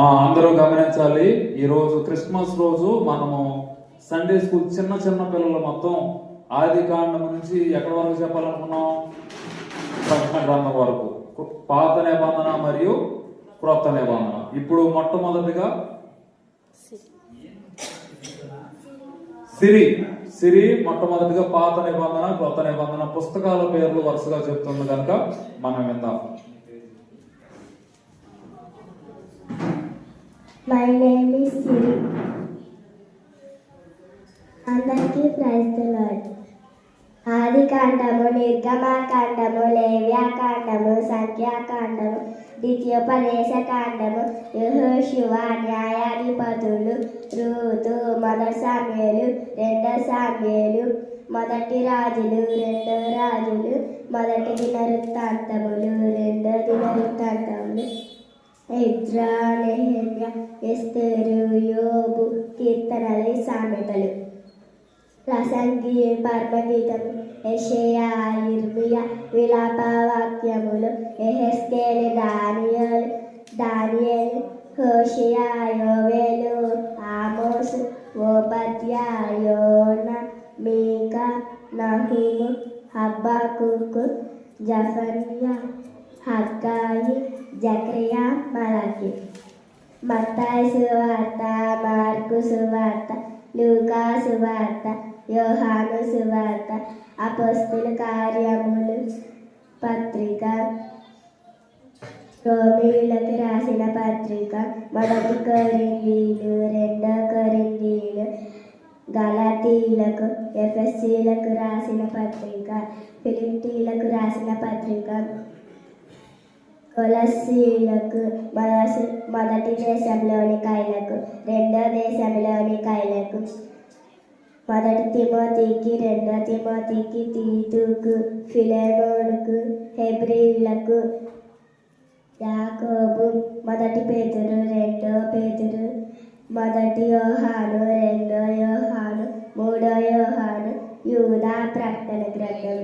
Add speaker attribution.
Speaker 1: అందరూ గమనించాలి. ఈరోజు క్రిస్మస్ రోజు మనము సండే స్కూల్ చిన్న చిన్న పిల్లలు మొత్తం ఆది కాండం నుంచి ఎక్కడి వరకు చెప్పాలనుకున్నాం? ప్రకటన గ్రంథం వరకు, పాత నిబంధన మరియు క్రొత్త నిబంధన. ఇప్పుడు మొట్టమొదటిగా సిరి మొట్టమొదటిగా పాత నిబంధన క్రొత్త నిబంధన పుస్తకాల పేర్లు వరుసగా చెప్తుంది కనుక మనం విందాం.
Speaker 2: My name is Siri. అందరికీ ప్రైజ్ ది లార్డ్. ఆది కాండము, నిర్గమాకాండము, లేవ్యాకాండము, సంఖ్యాకాండము, ద్వితీయోపదేశ కాండము, యెహోషువ, న్యాయాధిపతులు, రూతు, మొదటి సామ్యుయేలు, రెండో సామ్యుయేలు, మొదటి రాజులు, రెండో రాజులు, మొదటి దినవృత్తాంతములు, రెండో దినవృత్తాంతములు, ఎజ్రా, నెహెమ్యా, ఎస్తేరు, యోబు, కీర్తనలు, సామెతలు, ప్రసంగి, పరమగీతం, యెషయా, ఇర్మియా, విలాప వాక్యములు, యెహెజ్కేలు, దానియేలు, హోషేయ, యోవేలు, ఆమోసు, ఓబద్యా, యోనా, మీకా, నహూము, హబక్కూకు, జెఫన్యా, హగ్గాయి, జకర్యా, మలాకి. మత్తాయి సువార్త, మార్కు సువార్త, లూకా సువార్త, యోహాను సువార్త, అపోస్తలుల కార్యములు పత్రిక, రోమీయులకు రాసిన పత్రిక, మొదటి కొరింథీయులు, రెండో కొరింథీయులు, గలాతీయులకు, ఎఫెసీయులకు రాసిన పత్రిక, ఫిలిప్పీయులకు రాసిన పత్రిక, కొలస్సీయులకు, మొదటి దేశంలోని కైలకు, రెండో దేశంలోని కైలకు, మొదటి తిమోతికి, రెండో తిమోతికి, తీతుకు, ఫిలెమోనుకు, హెబ్రీయులకు, యాకోబు, మొదటి పేతురు, రెండో పేతురు, మొదటి యోహాను, రెండో యోహాను, మూడో యోహాను, యూదా, ప్రకటన గ్రంథం.